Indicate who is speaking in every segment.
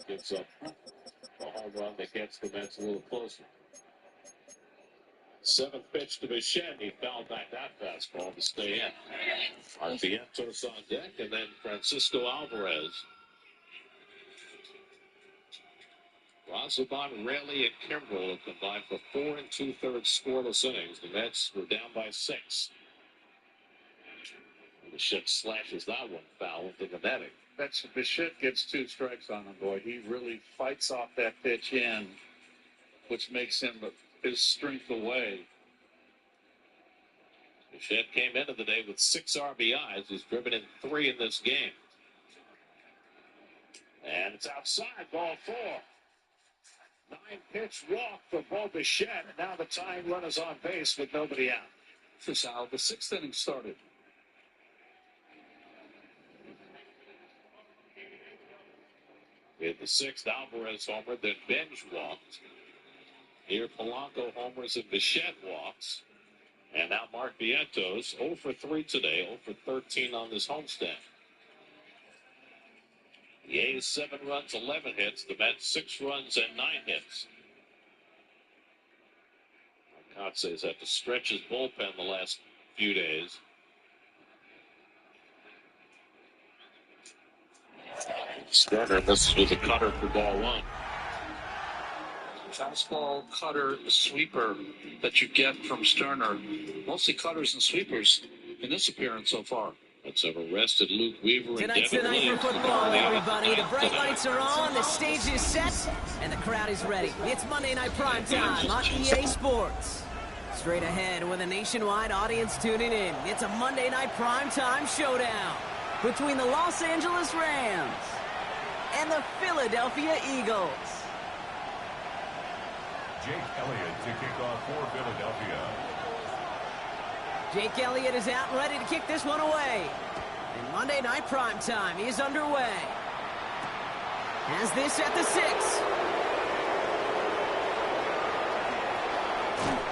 Speaker 1: Gives up a home run that gets the Mets a little closer. Seventh pitch to Bichette. He fouled back that fastball to stay in. Vientos on deck, and then Francisco Alvarez. Rosenbaum, Raley, and Kimbrel have combined for 4 2/3 scoreless innings. The Mets were down by 6. Bichette slashes that one foul into the netting.
Speaker 2: Bichette gets 2 strikes on him, boy. He really fights off that pitch in, which makes him his strength away.
Speaker 1: Bichette came into the day with 6 RBIs. He's driven in 3 in this game. And it's outside, ball 4. 9-pitch walk for Bo Bichette, and now the tying run is on base with nobody out.
Speaker 2: This is how the 6th inning started.
Speaker 1: In the 6th, Alvarez homered, then Benj walked. Here, Polanco homers and Bichette walks. And now Mark Vientos, 0 for 3 today, 0 for 13 on this homestand. The A's 7 runs, 11 hits. The Mets 6 runs and 9 hits. Kotze has had to stretch his bullpen the last few days. Sterner misses with a cutter for ball 1.
Speaker 2: Fastball, cutter, sweeper that you get from Sterner. Mostly cutters and sweepers in this appearance so far.
Speaker 1: Let's have arrested Luke Weaver.
Speaker 3: Tonight's the night for football, everybody. The bright lights are on, the stage is set, and the crowd is ready. It's Monday Night Prime Time on EA Sports. Straight ahead with a nationwide audience tuning in. It's a Monday Night Prime Time showdown between the Los Angeles Rams and the Philadelphia Eagles.
Speaker 4: Jake Elliott to kick off for Philadelphia.
Speaker 3: Jake Elliott is out and ready to kick this one away. And Monday Night Prime Time is underway. Has this at the 6.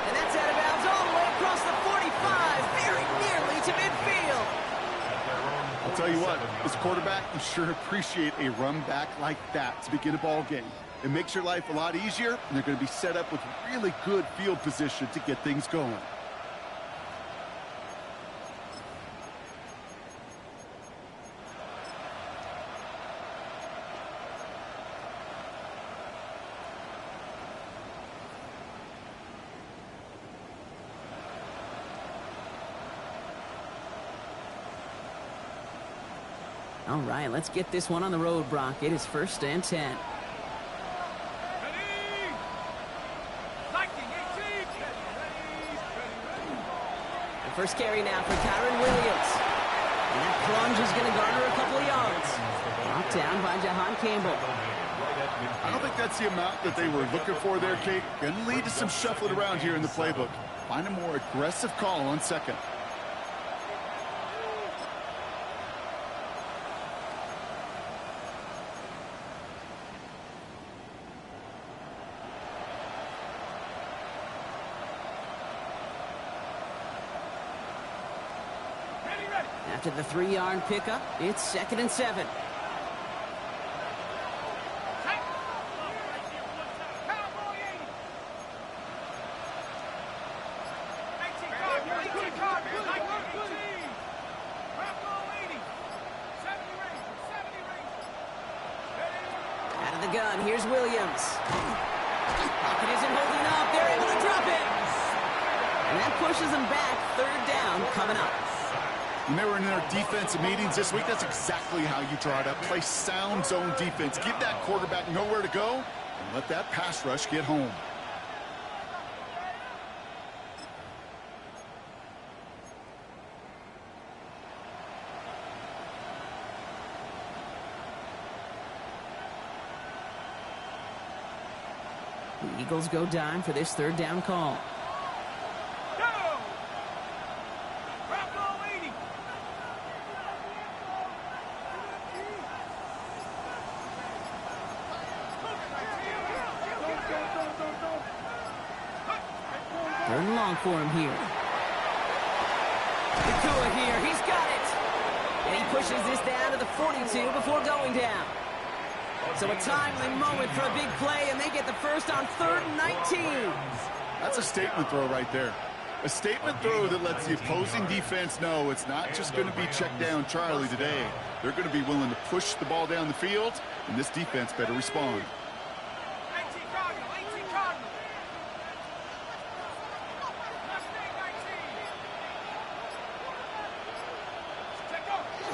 Speaker 3: And that's out of bounds all the way across the 45, very nearly to midfield.
Speaker 5: I'll tell you what, as a quarterback, you sure appreciate a run back like that to begin a ball game. It makes your life a lot easier, and they're going to be set up with really good field position to get things going.
Speaker 3: All right, let's get this one on the road, Brock. It is 1st and 10. The first carry now for Kyren Williams. And that plunge is going to garner a couple of yards. Knocked down by Jahan Campbell.
Speaker 5: I don't think that's the amount that they were looking for there, Kate. Going to lead to some shuffling around here in the playbook. Find a more aggressive call on 2nd.
Speaker 3: After the 3-yard pickup, it's 2nd and 7. Out of the gun, here's Williams. Pocket isn't holding up. They're able to drop it. And that pushes them back. 3rd down coming up.
Speaker 5: When they were in their defensive meetings this week, that's exactly how you try to play sound zone defense. Give that quarterback nowhere to go and let that pass rush get home.
Speaker 3: The Eagles go dime for this 3rd down call. For him here. Nakua here, he's got it! And he pushes this down to the 42 before going down. So a timely moment for a big play, and they get the first on 3rd and 19.
Speaker 5: That's a statement throw right there. A statement throw that lets the opposing defense know it's not just going to be check down Charlie today. They're going to be willing to push the ball down the field, and this defense better respond.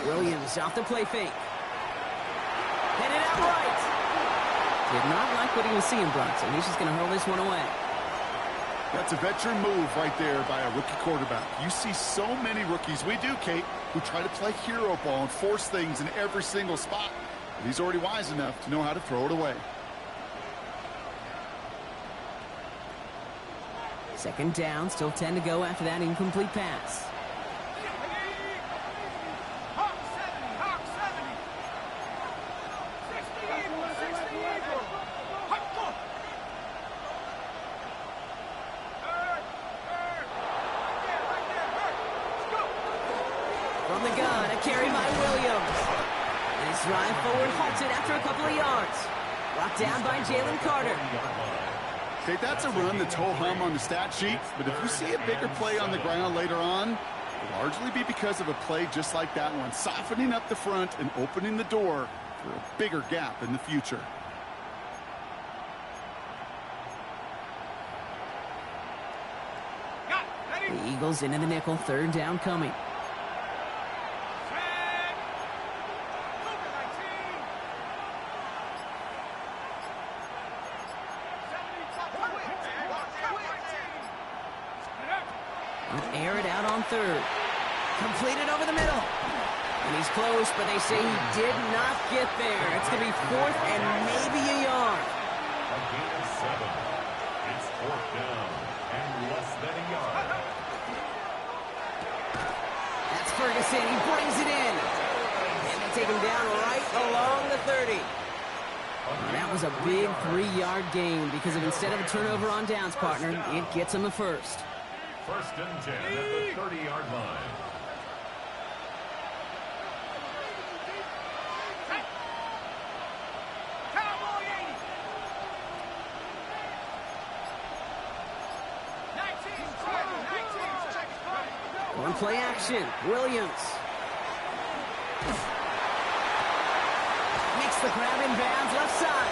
Speaker 3: Williams off the play fake. Headed out right. Did not like what he was seeing, Bronson. He's just going to hurl this one away.
Speaker 5: That's a veteran move right there by a rookie quarterback. You see so many rookies, we do, Kate, who try to play hero ball and force things in every single spot. But he's already wise enough to know how to throw it away.
Speaker 3: 2nd down, still 10 to go after that incomplete pass. From the gun, a carry by Williams. And his drive forward halted after a couple of yards. Brought down by Jalen Carter.
Speaker 5: Okay, that's a run that's ho-hum on the stat sheet, but if you see a bigger play on the ground later on, it'll largely be because of a play just like that one, softening up the front and opening the door for a bigger gap in the future.
Speaker 3: The Eagles into the nickel, 3rd down coming. Air it out on 3rd. Completed over the middle. And he's close, but they say he did not get there. It's going to be 4th and maybe a yard.
Speaker 4: A gain of 7. It's 4th down and less than a yard.
Speaker 3: That's Ferguson. He brings it in. And they take him down right along the 30. Well, that was a big 3-yard gain because instead of a turnover on downs, partner, it gets him a first.
Speaker 4: 1st and 10 at the 30-yard line.
Speaker 3: One play action. Williams. Makes the grab in bounds left side.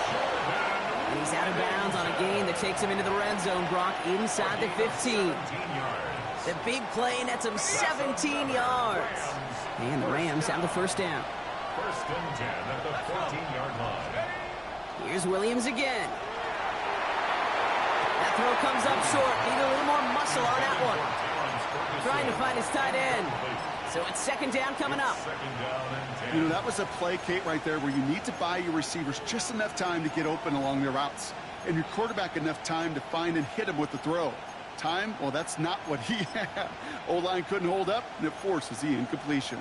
Speaker 3: And he's out of bounds on a gain that takes him into the red zone, Brock, inside the 15. The big play nets him 17 yards. And the Rams have the first down.
Speaker 4: 1st and 10 at the 14-yard line.
Speaker 3: Here's Williams again. That throw comes up short. Need a little more muscle on that one. Trying to find his tight end. So it's 2nd down coming up.
Speaker 5: You know, that was a play, Kate, right there where you need to buy your receivers just enough time to get open along their routes. And your quarterback enough time to find and hit him with the throw. Time, well, that's not what he had. O-line couldn't hold up, and it forces the incompletion.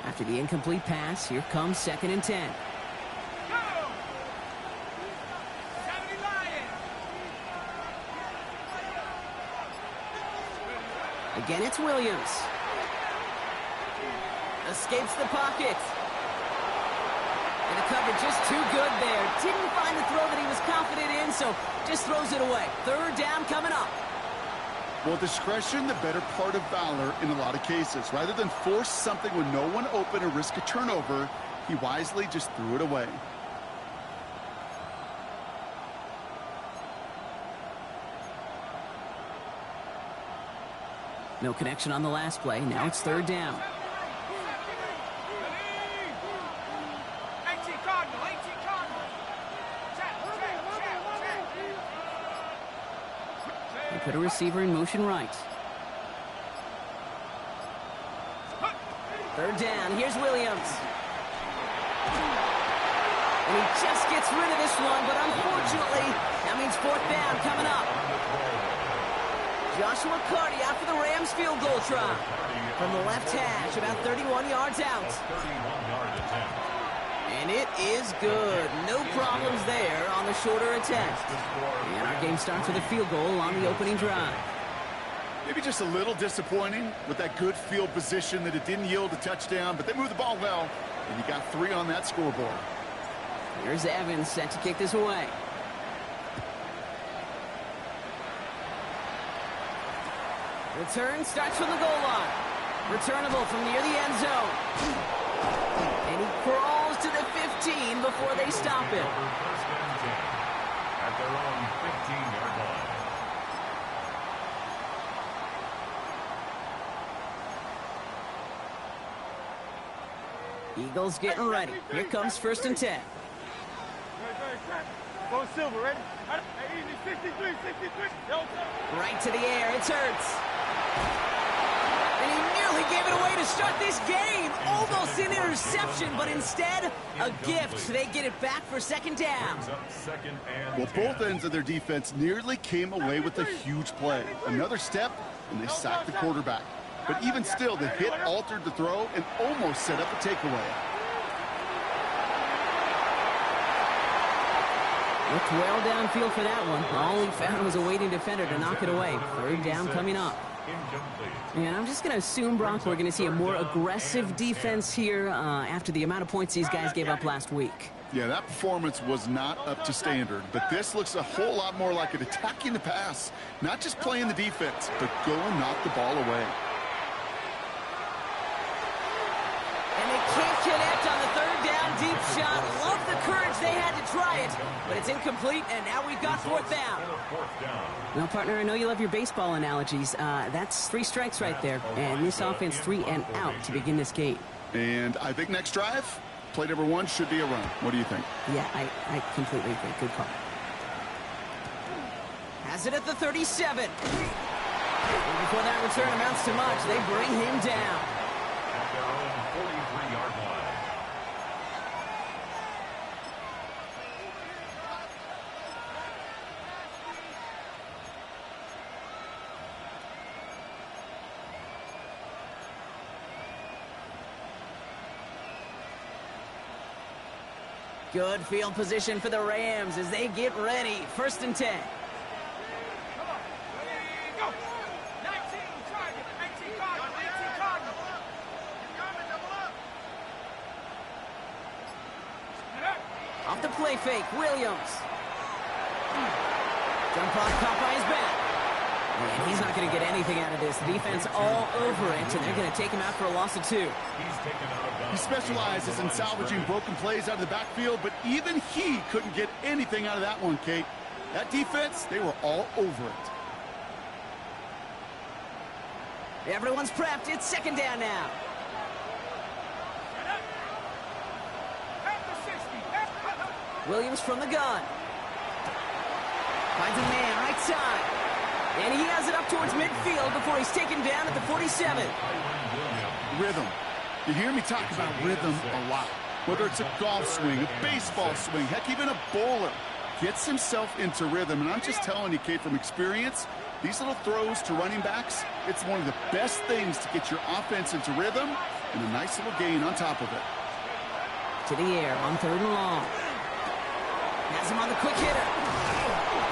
Speaker 3: After the incomplete pass, here comes 2nd and 10. Again, it's Williams. Escapes the pocket. And the coverage just too good there. Didn't find the throw that he was confident in, so just throws it away. 3rd down coming up.
Speaker 5: Well, discretion, the better part of valor in a lot of cases. Rather than force something with no one open or risk a turnover, he wisely just threw it away.
Speaker 3: No connection on the last play. Now it's 3rd down. They put a receiver in motion right. 3rd down. Here's Williams. And he just gets rid of this one, but unfortunately, that means 4th down coming up. Joshua Carty after the Rams field goal try. From the left hash, about 31 yards out. And it is good. No problems there on the shorter attempt. And our game starts with a field goal on the opening drive.
Speaker 5: Maybe just a little disappointing with that good field position that it didn't yield a touchdown, but they moved the ball well. And you got 3 on that scoreboard.
Speaker 3: Here's Evans set to kick this away. Return starts from the goal line. Returnable from near the end zone. And he crawls to the 15 before they stop him.
Speaker 4: First and 10 at their own 15-yard line.
Speaker 3: Eagles getting ready. Here comes first and 10.
Speaker 6: Go Silver, ready? Easy, 63, 63.
Speaker 3: Right to the air. It's Hurts. And he nearly gave it away to start this game. Almost an interception, but instead, a gift. They get it back for second down.
Speaker 4: Second and
Speaker 5: Well,
Speaker 4: 10.
Speaker 5: both ends of their defense nearly came away with a huge play. Another step, and they sacked the quarterback. But even still, the hit altered the throw and almost set up a takeaway.
Speaker 3: Looked well downfield for that one. All he found was a waiting defender to knock it away. Third down coming up.
Speaker 4: Incomplete.
Speaker 3: And I'm just going to assume, Brock, we're going to see a more aggressive defense here after the amount of points these guys gave up last week.
Speaker 5: Yeah, that performance was not up to standard, but this looks a whole lot more like it attacking the pass. Not just playing the defense, but go and knock the ball away.
Speaker 3: And they can't connect on the third down deep shot. Love the courage they had to try it, but it's incomplete, and now we've got fourth down. Well, partner, I know you love your baseball analogies. That's 3 strikes right there, and this offense 3 and out to begin this game.
Speaker 5: And I think next drive, play number 1 should be a run. What do you think?
Speaker 3: Yeah, I completely agree. Good call. Has it at the 37. And before that return amounts to much, they bring him down.
Speaker 4: At their own 43-yard line.
Speaker 3: Good field position for the Rams as they get ready. First and 10.
Speaker 6: Go. 19 target, 19 target, 19 target.
Speaker 3: Off the play fake, Williams. Jump off caught by his back. And he's not going to get anything out of this. The defense all over it, and they're going to take him out for a loss of 2.
Speaker 4: He's taken out of
Speaker 5: He
Speaker 4: bounds.
Speaker 5: specializes in salvaging broken plays out of the backfield, but even he couldn't get anything out of that one, Kate. That defense, they were all over it.
Speaker 3: Everyone's prepped. It's second down now. Williams from the gun. Finds a man right side. And he has it up towards midfield before he's taken down at the 47.
Speaker 5: Rhythm. You hear me talk about rhythm a lot. Whether it's a golf swing, a baseball swing, heck, even a bowler gets himself into rhythm. And I'm just telling you, Kate, from experience, these little throws to running backs, it's one of the best things to get your offense into rhythm and a nice little gain on top of it.
Speaker 3: To the air on third and long. Has him on the quick hitter.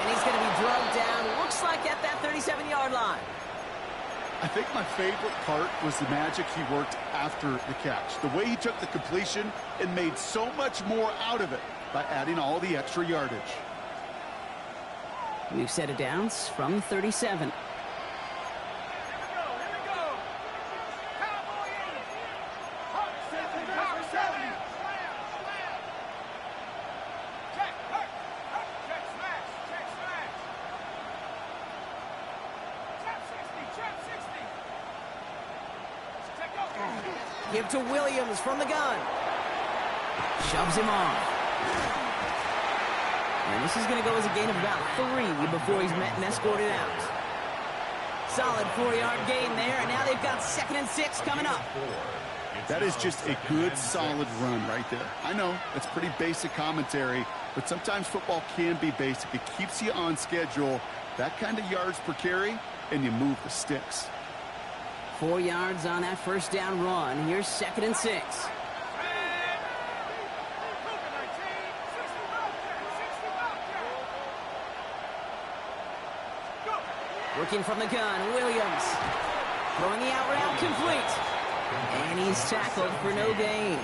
Speaker 3: And he's going to be drugged down, looks like at that 37-yard line.
Speaker 5: I think my favorite part was the magic he worked after the catch. The way he took the completion and made so much more out of it by adding all the extra yardage.
Speaker 3: We've set it down from 37. Give to Williams from the gun. Shoves him off. And this is going to go as a gain of about 3 before he's met and escorted out. Solid 4-yard gain there, and now they've got second and 6 coming up.
Speaker 5: That is just a good, solid run right there. I know, that's pretty basic commentary, but sometimes football can be basic. It keeps you on schedule, that kind of yards per carry, and you move the sticks.
Speaker 3: 4 yards on that first down run. Here's second and 6. Working from the gun, Williams. Throwing the out route complete. And he's tackled for no gain.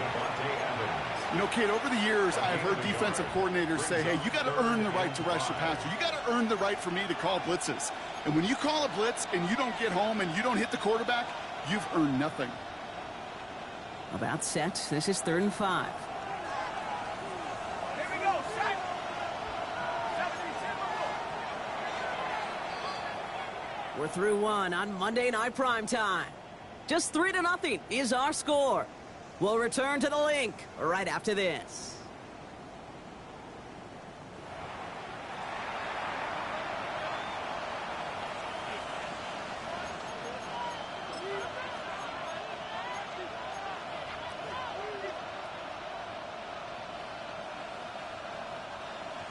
Speaker 5: You know, Kate, over the years, I've heard defensive coordinators say, hey, you got to earn the right to rush the passer. You got to earn the right for me to call blitzes. And when you call a blitz and you don't get home and you don't hit the quarterback, you've earned nothing.
Speaker 3: About set. This is 3rd and 5.
Speaker 6: Here we go, set. 70,
Speaker 3: We're through one on Monday Night Primetime. Just 3-0 is our score. We'll return to the link right after this.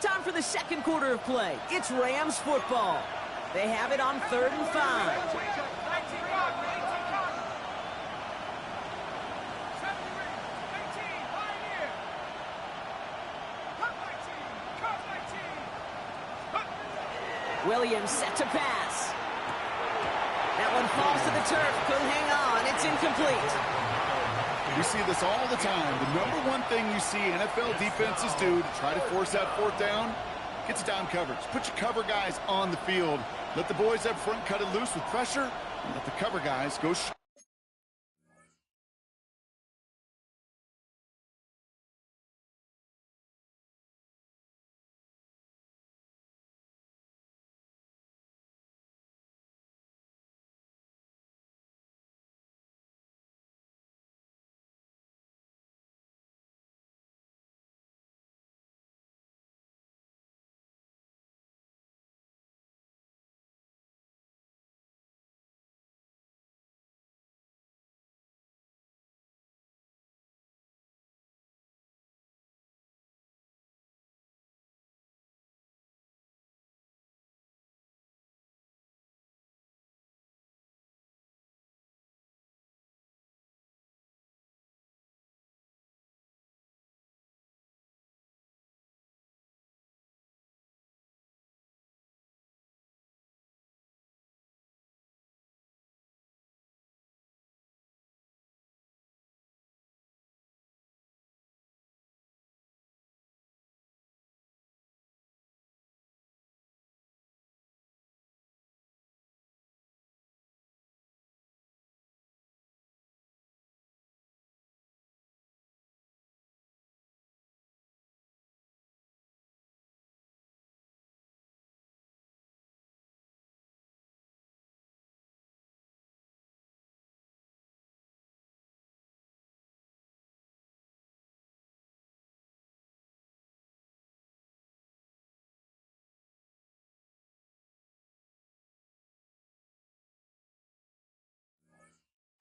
Speaker 3: Time for the second quarter of play. It's Rams football. They have it on 3rd and 5.
Speaker 6: 19 card, 18 card. 70, 18, Pioneer. Cut 19, cut 19. Cut.
Speaker 3: Williams set to pass. That one falls to the turf. Couldn't hang on. It's incomplete.
Speaker 5: We see this all the time. The number one thing you see NFL defenses do to try to force that 4th down, get to down coverage. Put your cover guys on the field. Let the boys up front cut it loose with pressure, and let the cover guys go.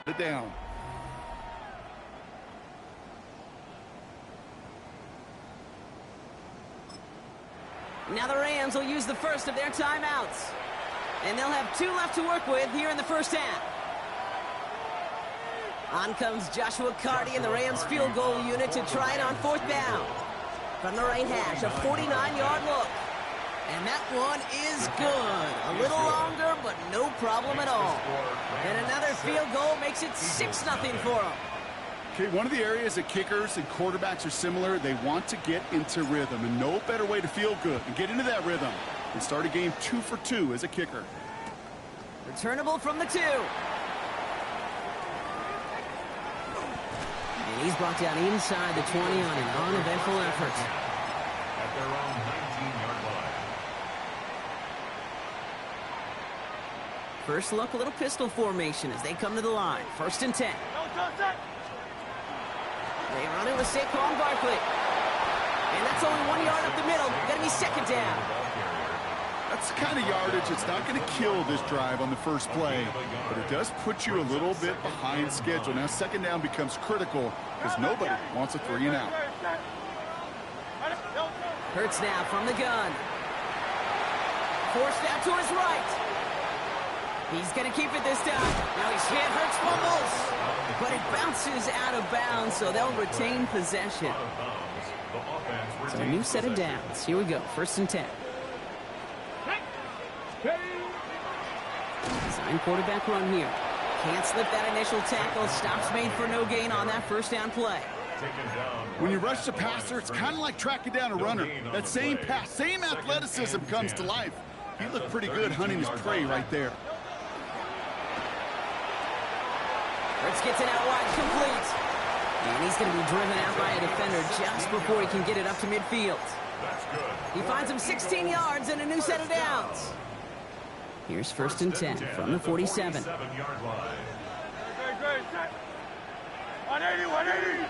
Speaker 5: It down.
Speaker 3: Now the Rams will use the first of their timeouts. And they'll have 2 left to work with here in the first half. On comes Joshua Carty and the Rams field goal unit to try it on 4th down. From the right hash, a 49-yard look. And that one is good. A little longer, but no problem at all. And another field goal makes it 6-0 for them.
Speaker 5: Okay, one of the areas that kickers and quarterbacks are similar, they want to get into rhythm, and no better way to feel good and get into that rhythm than start a game 2 for 2 as a kicker.
Speaker 3: Returnable from the 2. And he's brought down inside the 20 on an uneventful effort.
Speaker 4: At their own 19-yard line.
Speaker 3: First look, a little pistol formation as they come to the line. 1st and 10. They run it with Saquon Barkley. And that's only 1 yard up the middle. Got to be 2nd down.
Speaker 5: That's the kind of yardage it's not going to kill this drive on the first play, but it does put you a little bit behind schedule. Now 2nd down becomes critical because nobody wants a 3 and out.
Speaker 3: Hurts now from the gun. Forced out to his right. He's going to keep it this time. Now he's hit. Hurts fumbles. But it bounces out of bounds, so they'll retain possession. So a new set of downs. Here we go. 1st and 10. Design quarterback run here. Can't slip that initial tackle. Stops made for no gain on that first down play.
Speaker 5: When you rush the passer, it's kind of like tracking down a runner. That same pass, same athleticism comes to life. He looked pretty good hunting his prey right there.
Speaker 3: Hurts gets it out wide, complete. And he's going to be driven out by a defender just before he can get it up to midfield. He finds him 16 yards and a new set of downs. Here's 1st and 10 from the 47.
Speaker 6: Great. 180, 180.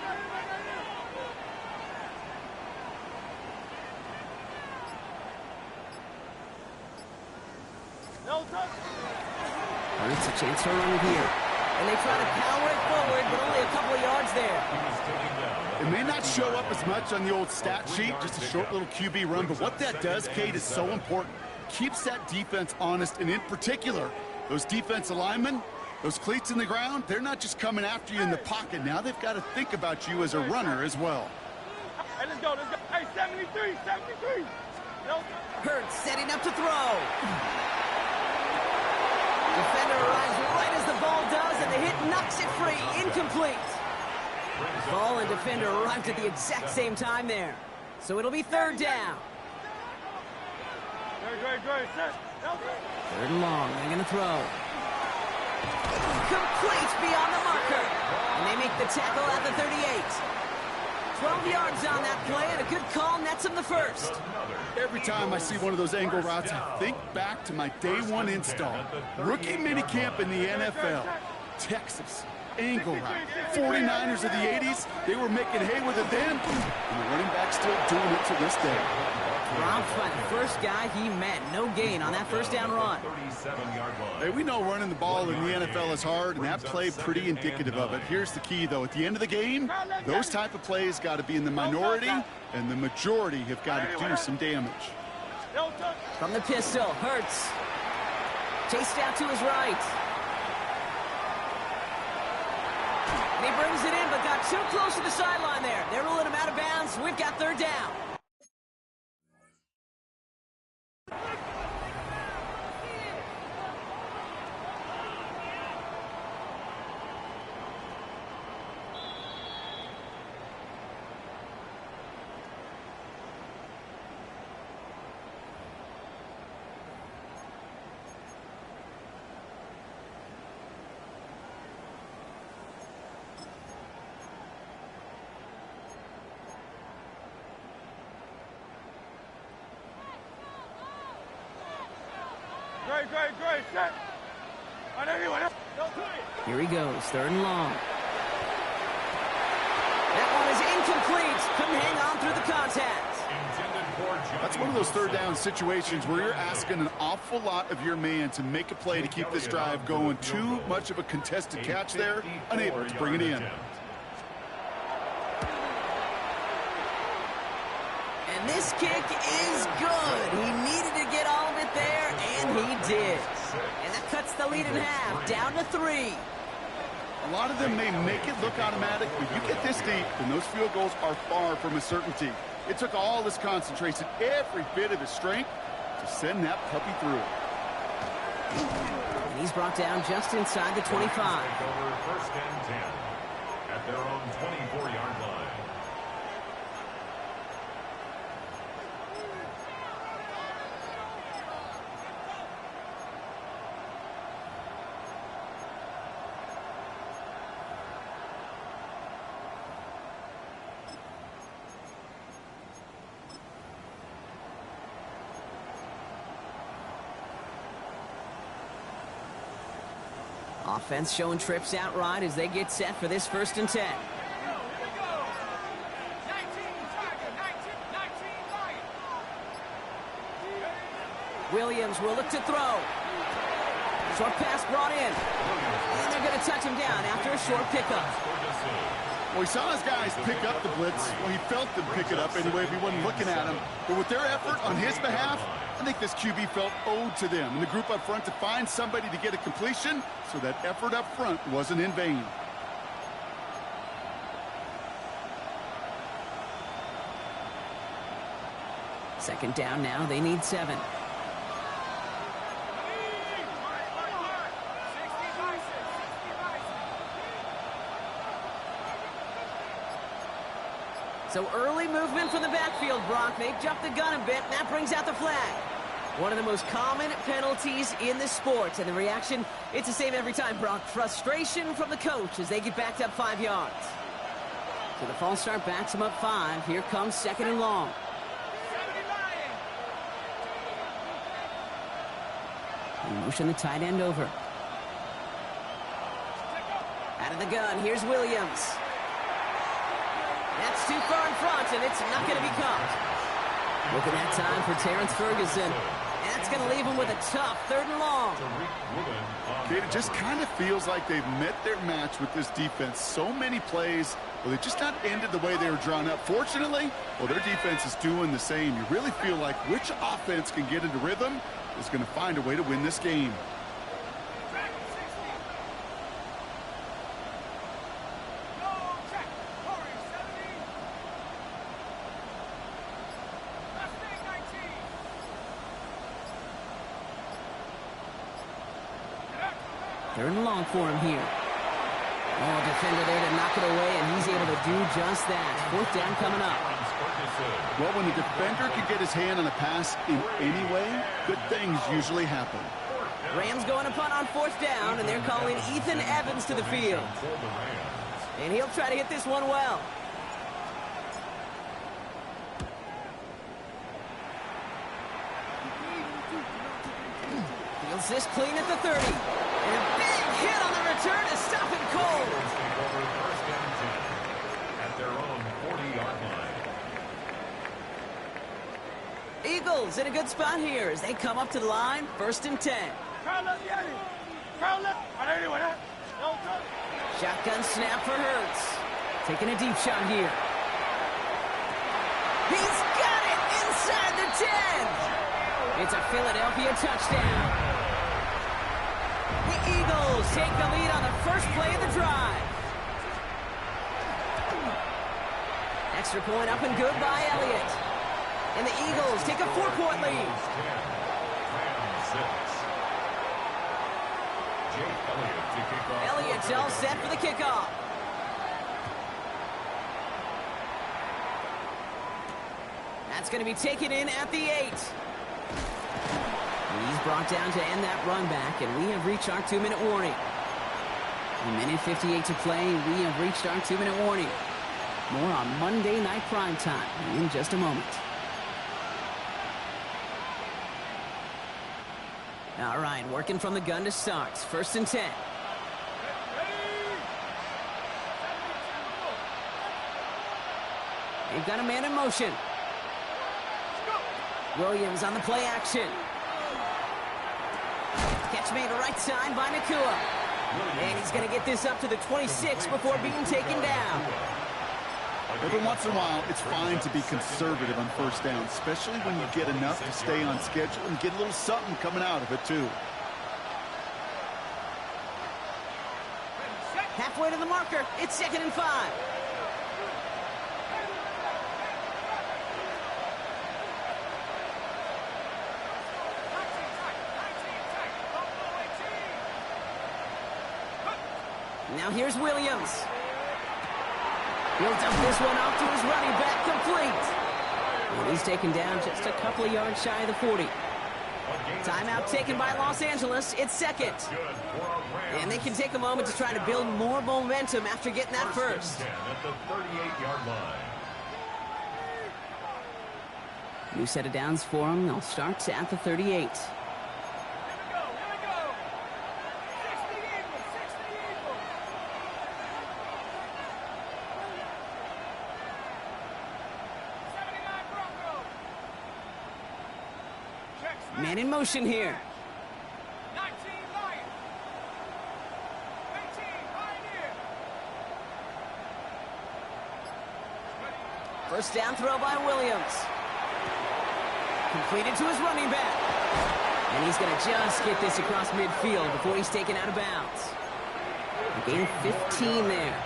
Speaker 3: Hurts a chance to run here. And they try to power it forward, but only a couple of yards there.
Speaker 5: It may not show up as much on the old stat sheet, just a short little QB run, but what that does, Kate, is so important. Keeps that defense honest, and in particular, those defensive linemen, those cleats in the ground, they're not just coming after you in the pocket. Now they've got to think about you as a runner as well.
Speaker 6: Hey, let's go. Hey, 73, 73.
Speaker 3: Hurts setting up to throw. Defender arrives right as the ball does, and the hit knocks it free. Incomplete. Ball and defender arrived at the exact same time there. So it'll be 3rd down.
Speaker 6: Great.
Speaker 3: 3rd and long. They're going to throw. Complete beyond the marker. And they make the tackle at the 38. 12 yards on that play, and a good call nets him the first.
Speaker 5: Every time I see one of those angle routes, I think back to my day one install. Rookie minicamp in the NFL. Texas, angle route. 49ers of the 80s, they were making hay with it then, and the running back's still doing it to this day.
Speaker 3: Robbed by the first guy he met. No gain on that first down run.
Speaker 5: Hey, we know running the ball in the NFL is hard, and that play pretty indicative of it. Here's the key, though. At the end of the game, those type of plays got to be in the minority, and the majority have got to do some damage.
Speaker 3: From the pistol, Hurts. Chased out to his right. And he brings it in, but got too close to the sideline there. They're ruling him out of bounds. We've got 3rd down.
Speaker 6: Great. Set. 180.
Speaker 3: Here he goes, 3rd and long. That one is incomplete. Couldn't hang on through the contact.
Speaker 5: That's one of those 3rd down situations where you're asking an awful lot of your man to make a play to keep this drive going. Too much of a contested catch there, unable to bring it in.
Speaker 3: And this kick is good. He needed to get all of it there, and he did. And that cuts the lead in half, down to 3.
Speaker 5: A lot of them may make it look automatic, but you get this deep, and those field goals are far from a certainty. It took all his concentration, every bit of his strength, to send that puppy through.
Speaker 3: And he's brought down just inside the 25.
Speaker 4: 1st and 10 at their own 24-yard line.
Speaker 3: Offense showing trips out right as they get set for this 1st and 10.
Speaker 6: 19 target. 19 target.
Speaker 3: Williams will look to throw. Short pass brought in. And they're going to touch him down after a short pickup.
Speaker 5: Well, he saw his guys pick up the blitz. Well, he felt them pick it up anyway if he wasn't looking at him. But with their effort on his behalf, I think this QB felt owed to them and the group up front to find somebody to get a completion, so that effort up front wasn't in vain.
Speaker 3: Second down now. They need 7. So early movement from the backfield, Brock. They jumped the gun a bit, and that brings out the flag. One of the most common penalties in the sport. And the reaction, it's the same every time, Brock. Frustration from the coach as they get backed up 5 yards. So the false start backs them up 5. Here comes 2nd and long. They motion the tight end over. Out of the gun, here's Williams. That's too far in front, and it's not going to be caught. Look at that time for Terrence Ferguson. That's going to leave him with a tough 3rd and long.
Speaker 5: Kate, it just kind of feels like they've met their match with this defense. So many plays, well, they just not ended the way they were drawn up. Fortunately, well, their defense is doing the same. You really feel like which offense can get into rhythm is going to find a way to win this game.
Speaker 3: Third and long for him here. Oh, defender there to knock it away, and he's able to do just that. 4th down coming up.
Speaker 5: Well, when a defender can get his hand on a pass in any way, good things usually happen.
Speaker 3: Rams going to punt on 4th down, and they're calling Ethan Evans to the field. And he'll try to hit this one well. Fields this clean at the 30. And a big hit on the return to stop him cold.
Speaker 4: At their own 40-yard line.
Speaker 3: Eagles in a good spot here as they come up to the line. 1st and 10. Shotgun snap for Hurts. Taking a deep shot here. He's got it inside the 10. It's a Philadelphia touchdown. The Eagles take the lead on the first play of the drive. Extra point up and good by Elliott. And the Eagles take a 4-point lead. Elliott's all set for the kickoff. That's going to be taken in at the 8. He's brought down to end that run back, and we have reached our 2-minute warning. 1:58 to play, we have reached our 2-minute warning. More on Monday Night Primetime in just a moment. All right, working from the gun to start. 1st and 10. They've got a man in motion. Williams on the play action. Catch made right side by Nakua. And he's going to get this up to the 26 before being taken down.
Speaker 5: Every once in a while, it's fine to be conservative on 1st down, especially when you get enough to stay on schedule and get a little something coming out of it, too.
Speaker 3: Halfway to the marker, it's 2nd and 5. Now here's Williams. He'll dump this one off to his running back, complete. And he's taken down just a couple of yards shy of the 40. Timeout taken by Los Angeles. It's 2nd. And they can take a moment to try to build more momentum after getting that first.
Speaker 4: At the 38-yard line.
Speaker 3: New set of downs for them. They'll start at the 38. Man in motion here.
Speaker 6: 19 Lions. 18 Pioneer.
Speaker 3: First down throw by Williams. Completed to his running back. And he's going to just get this across midfield before he's taken out of bounds. A gain of 15 there.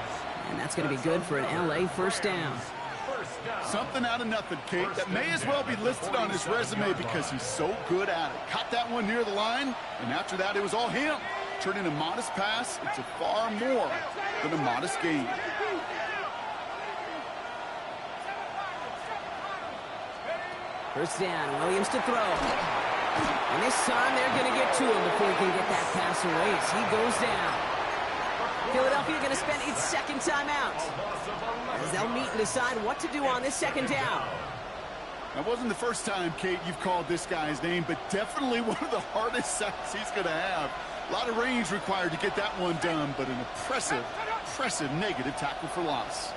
Speaker 3: And that's going to be good for an LA first down.
Speaker 5: Something out of nothing, Kate, that may as well be listed on his resume because he's so good at it. Caught that one near the line, and after that, it was all him. Turning a modest pass into far more than a modest gain.
Speaker 3: First down, Williams to throw. And this time they're going to get to him before he can get that pass away as he goes down. Philadelphia going to spend its second timeout as they'll meet and decide what to do on this second down.
Speaker 5: That wasn't the first time, Kate, you've called this guy's name, but definitely one of the hardest sacks he's going to have. A lot of range required to get that one done, but an impressive negative tackle for loss.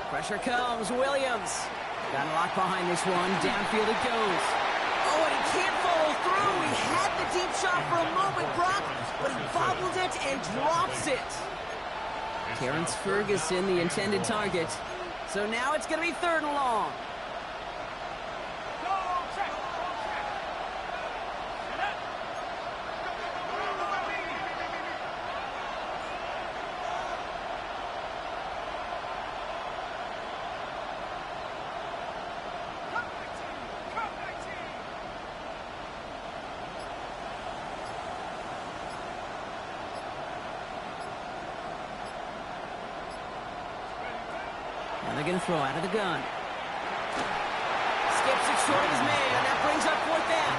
Speaker 3: Pressure comes, Williams. Got a lock behind this one, downfield it goes. Oh, and he can't follow through. He had the deep shot for a moment, Brock, but he bobbled it and drops it. Terrence Ferguson, the intended target. So now it's going to be 3rd and long. Now they're going to throw out of the gun. Skips it short of his man. That brings up 4th down.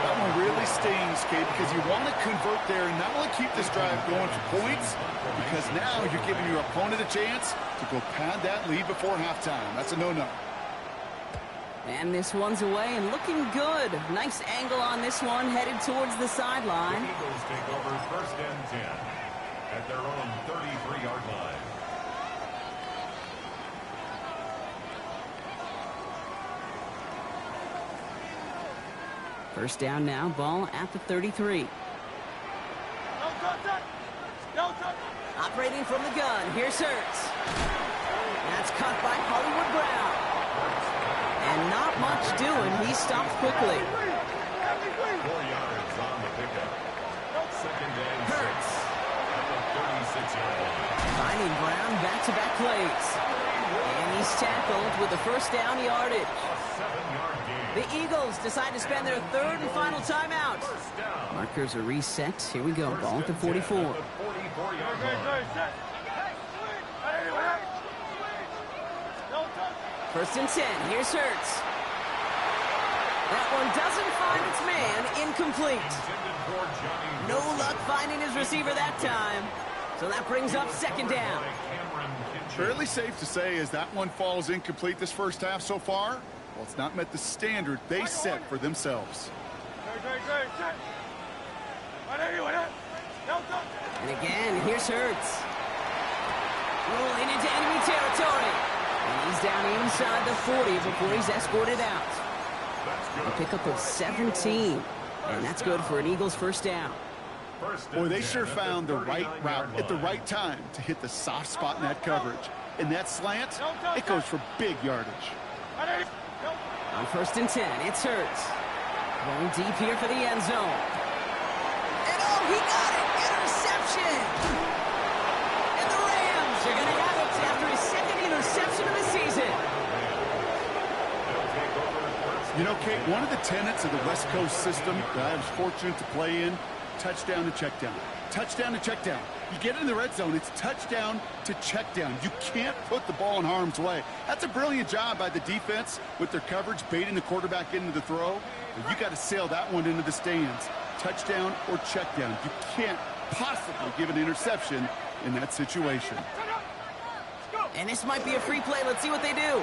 Speaker 5: That one really stings, Kate, because you want to convert there and not only keep this drive going for points, because now you're giving your opponent a chance to go pad that lead before halftime. That's a no-no.
Speaker 3: And this one's away and looking good. Nice angle on this one, headed towards the sideline.
Speaker 4: The Eagles take over 1st and 10 at their own 33-yard line.
Speaker 3: First down now, ball at the 33. Operating from the gun, here's Hurts. That's cut by Hollywood Brown. And not much doing, he stopped quickly.
Speaker 4: 4 yards on the pickup. 2nd and 6
Speaker 3: Hurts.
Speaker 4: at the 36-yard line.
Speaker 3: Finding Brown back-to-back plays. And he's tackled with the first down yardage.
Speaker 4: A 7-yard gain.
Speaker 3: The Eagles decide to spend their 3rd and final timeout.
Speaker 4: First down.
Speaker 3: Markers are reset. Here we go. Ball at the 44.
Speaker 4: At the 44-yard line.
Speaker 3: 1st and 10. Here's Hurts. That one doesn't find its man. Incomplete.
Speaker 4: Intended for Johnny
Speaker 3: No
Speaker 4: Wilson.
Speaker 3: luck finding his receiver that time. So that brings up 2nd down.
Speaker 4: Cameron Kinchey.
Speaker 5: Fairly safe to say as that one falls incomplete this first half so far, well, it's not met the standard they set for themselves.
Speaker 3: And again, here's Hurts. Rolling into enemy territory. And he's down inside the 40 before he's escorted out. A pickup of 17. And that's good for an Eagles first down.
Speaker 5: Boy, they sure found the right route at the right time to hit the soft spot in that coverage. And that slant, it goes for big yardage.
Speaker 3: On 1st and 10, it's Hurts. Going deep here for the end zone. And oh, he got it! Interception! And the Rams are going to have it after his 2nd interception of the season.
Speaker 5: You know, Kate, one of the tenets of the West Coast system that I was fortunate to play in, touchdown to check down. Touchdown to check down. You get in the red zone, it's touchdown to check down. You can't put the ball in harm's way. That's a brilliant job by the defense with their coverage, baiting the quarterback into the throw. But you got to sail that one into the stands. Touchdown or check down. You can't possibly give an interception in that situation.
Speaker 3: And this might be a free play. Let's see what they do.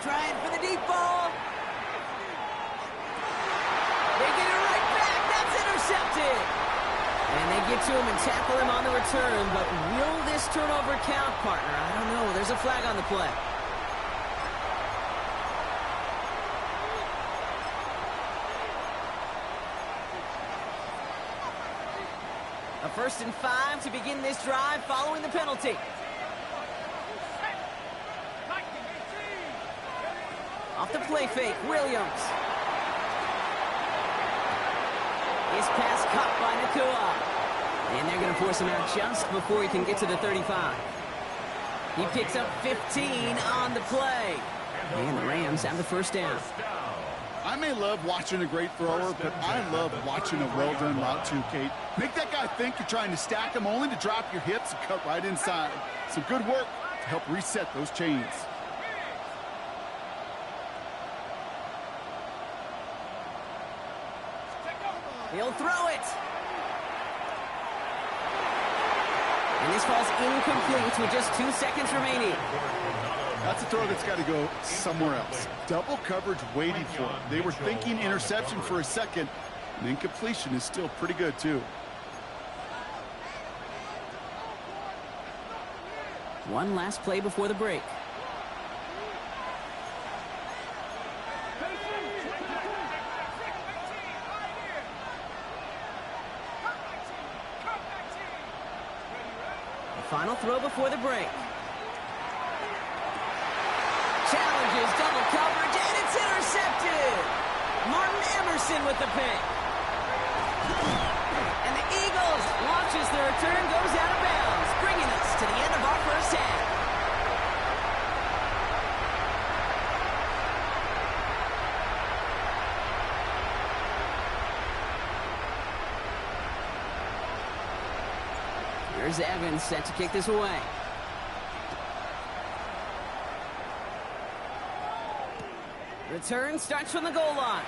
Speaker 3: Trying for the deep ball. They get it right back. That's intercepted. And they get to him and tackle him on the return. But will this turnover count, partner? I don't know. There's a flag on the play. A 1st and 5 to begin this drive following the penalty. Off the play fake, Williams. His pass caught by Nacua. And they're going to force him out just before he can get to the 35. He picks up 15 on the play. And the Rams have the first down.
Speaker 5: I may love watching a great thrower, but I love watching a well-done route too, Kate. Make that guy think you're trying to stack him only to drop your hips and cut right inside. Some good work to help reset those chains.
Speaker 3: He'll throw it. And this falls incomplete with just 2 seconds remaining.
Speaker 5: That's a throw that's got to go somewhere else. Double coverage waiting for him. They were thinking interception for a second, and incompletion is still pretty good, too.
Speaker 3: One last play before the break. Final throw before the break. Challenges double coverage, and it's intercepted. Martin Emerson with the pick. And the Eagles launch as the return goes out of bounds, bringing us to the end of our first half. Here's Evans set to kick this away. Return starts from the goal line.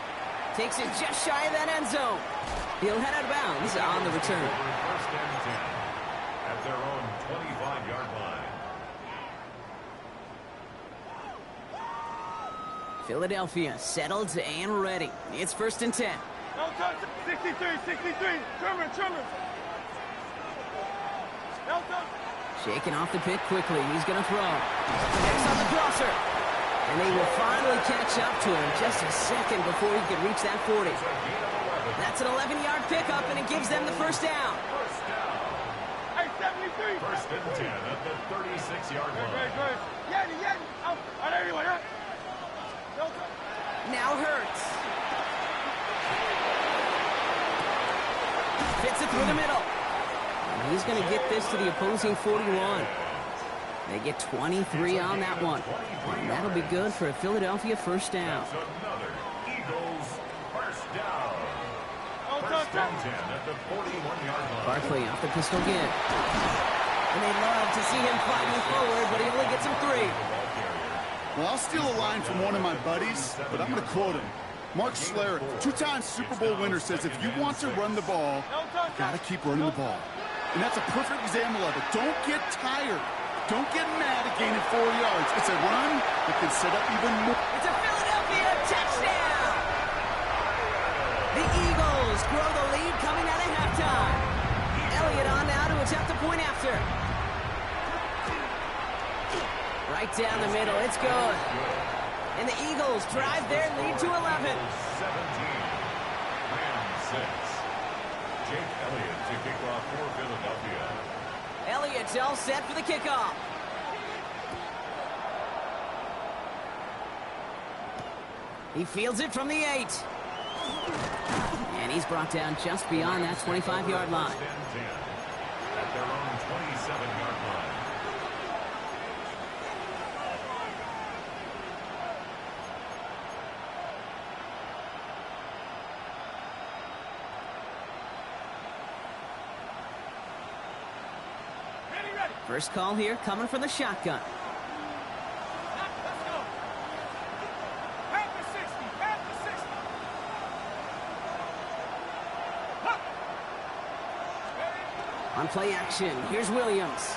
Speaker 3: Takes it just shy of that end zone. He'll head out of bounds on the return.
Speaker 4: First and 10 at their own 25-yard line.
Speaker 3: Philadelphia settled and ready. It's first and 10.
Speaker 6: No touch. 63, 63. Trimmer. No touch.
Speaker 3: Shaking off the pick quickly. He's going to throw. Next on the crosser. And they will finally catch up to him just a second before he could reach that 40. That's an 11-yard pickup, and it gives them the first down.
Speaker 6: Hey, 73.
Speaker 4: First and 10 at the 36-yard line.
Speaker 6: Good. Yeti. Oh, anyway, no touch.
Speaker 3: Now Hurts. Fits it through the middle. And he's going to get this to the opposing 41. They get 23 on that one. And that'll be good for a Philadelphia first down.
Speaker 4: That's another Eagles first down.
Speaker 6: No
Speaker 4: First
Speaker 6: touch.
Speaker 4: and 10 at the 41-yard line.
Speaker 3: Barkley off the pistol again. And they love to see him fighting forward, but he only gets him 3.
Speaker 5: Well, I'll steal a line from one of my buddies, but I'm going to quote him. Mark Schlereth, 2-time Super Bowl winner, says if you want to run the ball, you got to keep running the ball. And that's a perfect example of it. Don't get tired. Don't get mad at gaining 4 yards. It's a run that can set up even more.
Speaker 3: It's a Philadelphia touchdown! The Eagles grow the lead coming out of halftime. Elliott on now to attempt the point after. Right down the middle, it's good. And the Eagles drive their lead to 11.
Speaker 4: 17. Rams 6. Jake Elliott to kick off for Philadelphia.
Speaker 3: Elliott's all set for the kickoff. He fields it from the 8. And he's brought down just beyond that 25-yard line.
Speaker 4: First and 10 at their own 27-yard line.
Speaker 6: Ready.
Speaker 3: First call here coming from the shotgun.
Speaker 6: Let's go. Half the 60. Huh. Ready.
Speaker 3: On play action, here's Williams.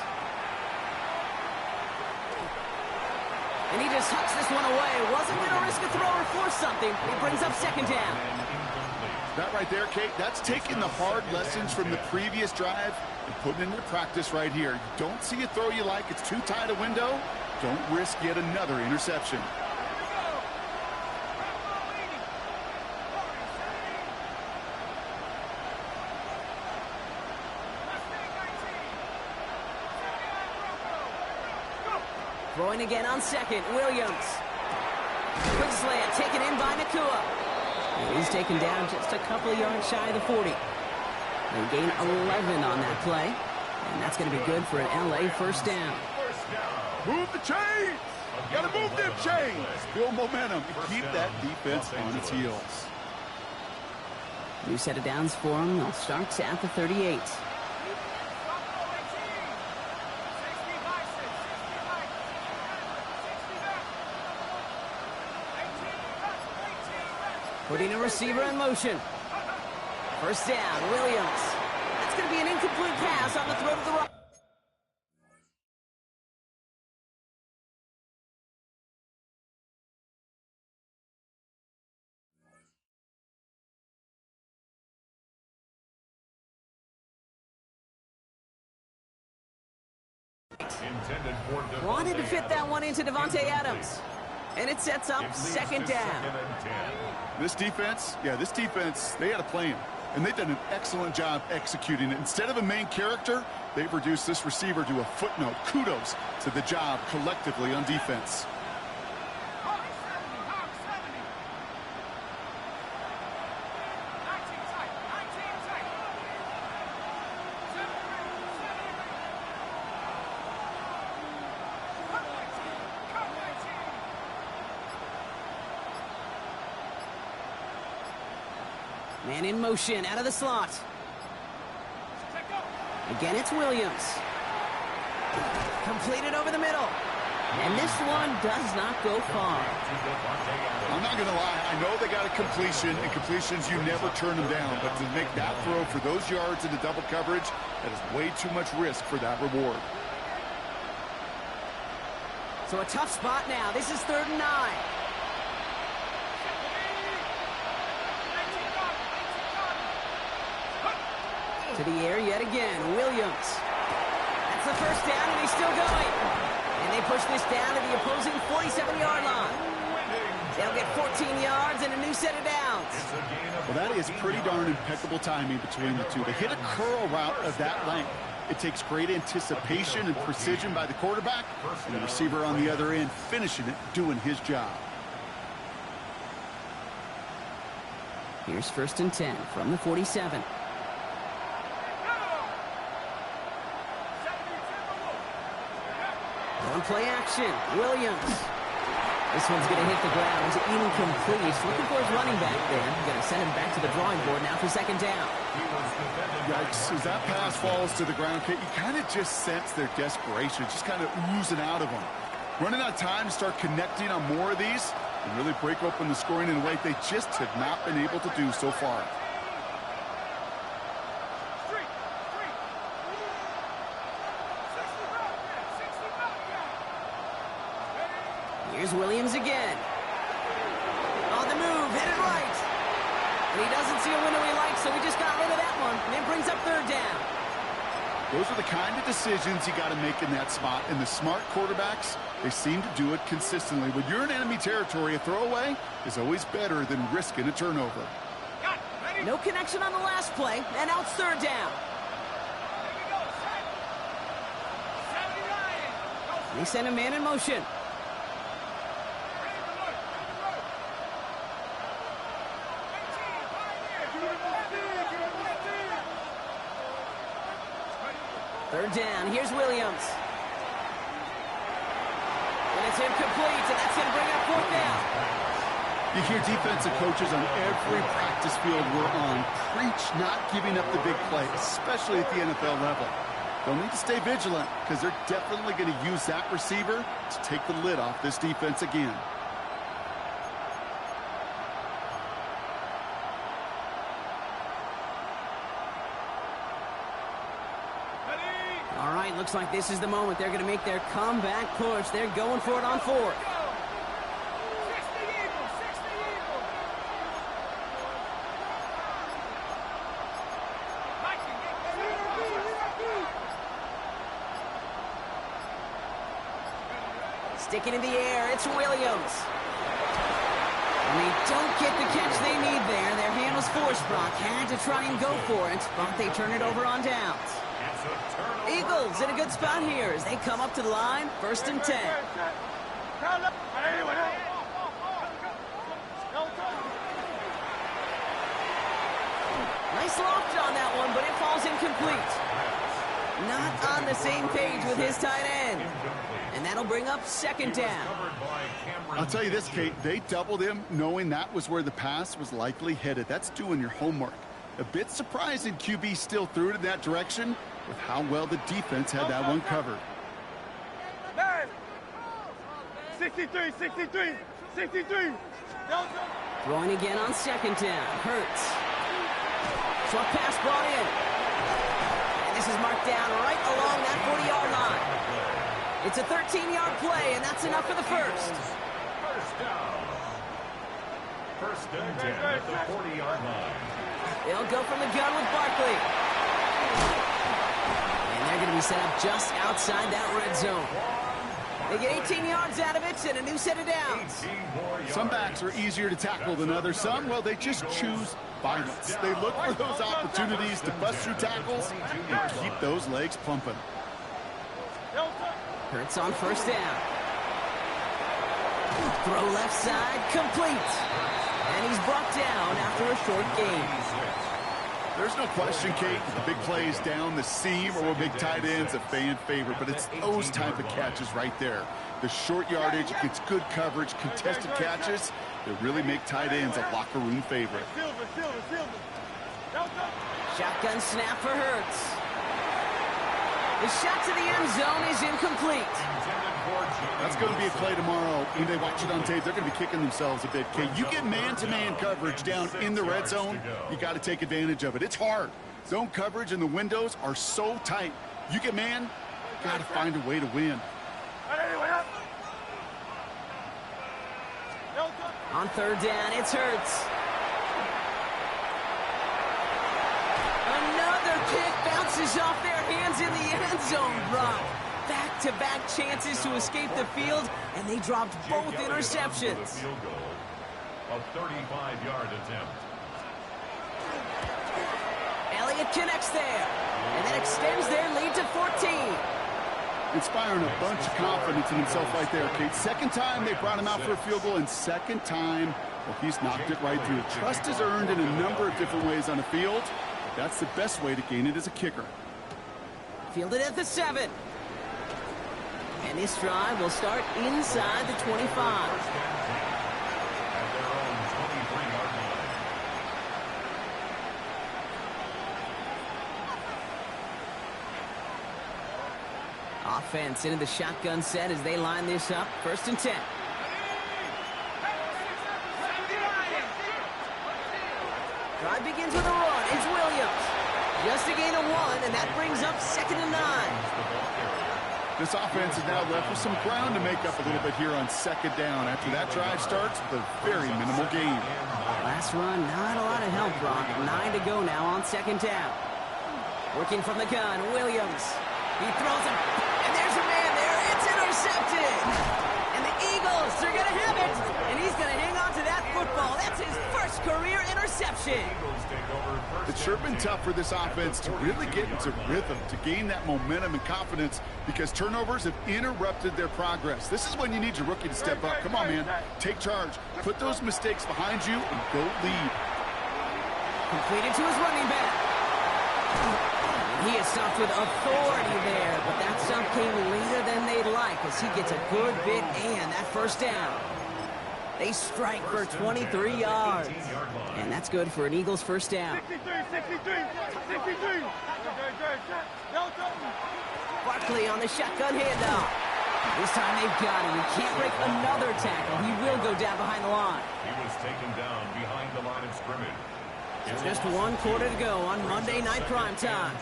Speaker 3: And he just hucks this one away. Wasn't going to risk a throw or force something. He brings up second down.
Speaker 5: That right there, Kate, that's taking the hard lessons from the previous drive and putting it into practice right here. You don't see a throw you like, it's too tight a window, don't risk yet another interception.
Speaker 3: Throwing again on second, Williams. Quick slant taken in by Nakua. And he's taken down just a couple of yards shy of the 40. They gain 11 on that play. And that's going to be good for an LA first down.
Speaker 5: Move the chains! Got to move them chains. Build momentum and keep that defense on its heels.
Speaker 3: New set of downs for them. They'll start at the 38. Putting a receiver in motion. First down, Williams. That's going to be an incomplete pass on the throw to the right. Wanted to fit that one into Devontae Adams. And it sets up second down.
Speaker 5: This defense, they had a plan. And they've done an excellent job executing it. Instead of a main character, they've reduced this receiver to a footnote. Kudos to the job collectively on defense.
Speaker 3: Man in motion, out of the slot. Again, it's Williams. Completed over the middle. And this one does not go far.
Speaker 5: I'm not going to lie. I know they got a completion, and completions, you never turn them down. But to make that throw for those yards into double coverage, that is way too much risk for that reward.
Speaker 3: So a tough spot now. This is 3rd and 9. To the air yet again, Williams. That's the first down, and he's still going. And they push this down to the opposing 47-yard line. They'll get 14 yards and a new set of downs.
Speaker 5: Well, that is pretty darn impeccable timing between the two. They hit a curl route of that length. It takes great anticipation and precision by the quarterback, and the receiver on the other end finishing it, doing his job.
Speaker 3: Here's 1st and 10 from the 47. On play action, Williams. This one's going to hit the ground. Incomplete. Looking for his running back there. Going to send him back to the drawing board now for 2nd down.
Speaker 5: Yikes. As that pass falls to the ground, Kate, you kind of just sense their desperation. Just kind of oozing out of them. Running out of time to start connecting on more of these and really break open the scoring in a way they just have not been able to do so far.
Speaker 3: Here's Williams again. On the move, headed right. And he doesn't see a window he likes, so he just got rid of that one. And it brings up 3rd down.
Speaker 5: Those are the kind of decisions you got to make in that spot. And the smart quarterbacks, they seem to do it consistently. When you're in enemy territory, a throwaway is always better than risking a turnover.
Speaker 3: No connection on the last play, and now it's 3rd down. They send a man in motion. Third down, here's Williams. And it's incomplete, and that's going to bring up 4th down.
Speaker 5: You hear defensive coaches on every practice field we're on preach not giving up the big play, especially at the NFL level. They'll need to stay vigilant because they're definitely going to use that receiver to take the lid off this defense again.
Speaker 3: All right, looks like this is the moment. They're going to make their comeback push. They're going for it on 4th. Sticking in the air, it's Williams. And they don't get the catch they need there. Their hand was forced. Brock had to try and go for it, but they turn it over on downs. Eagles in a good spot here as they come up to the line. 1st and 10. Nice loft on that one, but it falls incomplete. Not on the same page with his tight end. And that'll bring up second down.
Speaker 5: I'll tell you this, Kate, they doubled him knowing that was where the pass was likely headed. That's doing your homework. A bit surprising QB still threw it in that direction with how well the defense had that one covered.
Speaker 6: 63.
Speaker 3: Throwing again on second down. Hurts. Short pass brought in. And this is marked down right along that 40-yard line. It's a 13-yard play, and that's enough for the first.
Speaker 4: First and 10 at the 40-yard line.
Speaker 3: They'll go from the gun with Barkley. And they're going to be set up just outside that red zone. They get 18 yards out of it and a new set of downs.
Speaker 5: Some backs are easier to tackle than others. Some, well, they just choose violence. They look for those opportunities to bust through tackles and keep those legs pumping.
Speaker 3: Hurts on first down. Throw left side, complete. And he's brought down after a short gain.
Speaker 5: There's no question, Kate, the big plays down the seam or big tight ends a fan favorite, but it's those type of catches right there. The short yardage against good coverage, contested catches that really make tight ends a locker room favorite.
Speaker 3: Shotgun snap for Hurts. The shot to the end zone is incomplete.
Speaker 5: That's going to be a play tomorrow. When they watch it on tape, they're going to be kicking themselves a bit. Kate, you get man-to-man coverage down in the red zone, you got to take advantage of it. It's hard. Zone coverage and the windows are so tight. You get man, you got to find a way to win.
Speaker 3: On third down, it's Hurts. Another kick bounces off their hands in the end zone. Rob. Back-to-back chances to escape the field, and they dropped both interceptions.
Speaker 4: A 35-yard attempt.
Speaker 3: Elliott connects there, and that extends their lead to 14.
Speaker 5: Inspiring a bunch of confidence in himself right there, Kate. Second time they brought him out for a field goal, and second time, well, he's knocked it right through. Trust is earned in a number of different ways on the field. That's the best way to gain it as a kicker.
Speaker 3: Fielded at the 7. And this drive will start inside the 25.
Speaker 4: At their own 23-yard line.
Speaker 3: Offense into the shotgun set as they line this up. First and 10. Drive begins with a run. It's Williams. Just a gain of 1, and that brings up second and 9.
Speaker 5: This offense is now left with some ground to make up a little bit here on second down after that drive starts with a very minimal gain.
Speaker 3: Last run, not a lot of help, Brock. 9 to go now on second down. Working from the gun, Williams. He throws it, and there's a man there. It's intercepted. And the Eagles, they're going to have it. And he's going to hang on to that football. That's his first career interception.
Speaker 5: It's sure been tough for this offense to really get into rhythm, to gain that momentum and confidence because turnovers have interrupted their progress. This is when you need your rookie to step up. Come on, man. Take charge. Put those mistakes behind you and go lead.
Speaker 3: Completed to his running back. He is stopped with authority there, but that stop came later than they'd like as he gets a good bit and that first down. They strike for 23 yards. And that's good for an Eagles first down.
Speaker 6: 63.
Speaker 3: Barkley on the shotgun handoff. This time they've got him. He can't break another tackle. He will go down behind the line.
Speaker 4: He was taken down behind the line of scrimmage.
Speaker 3: Just 1 quarter to go on Monday Night Primetime.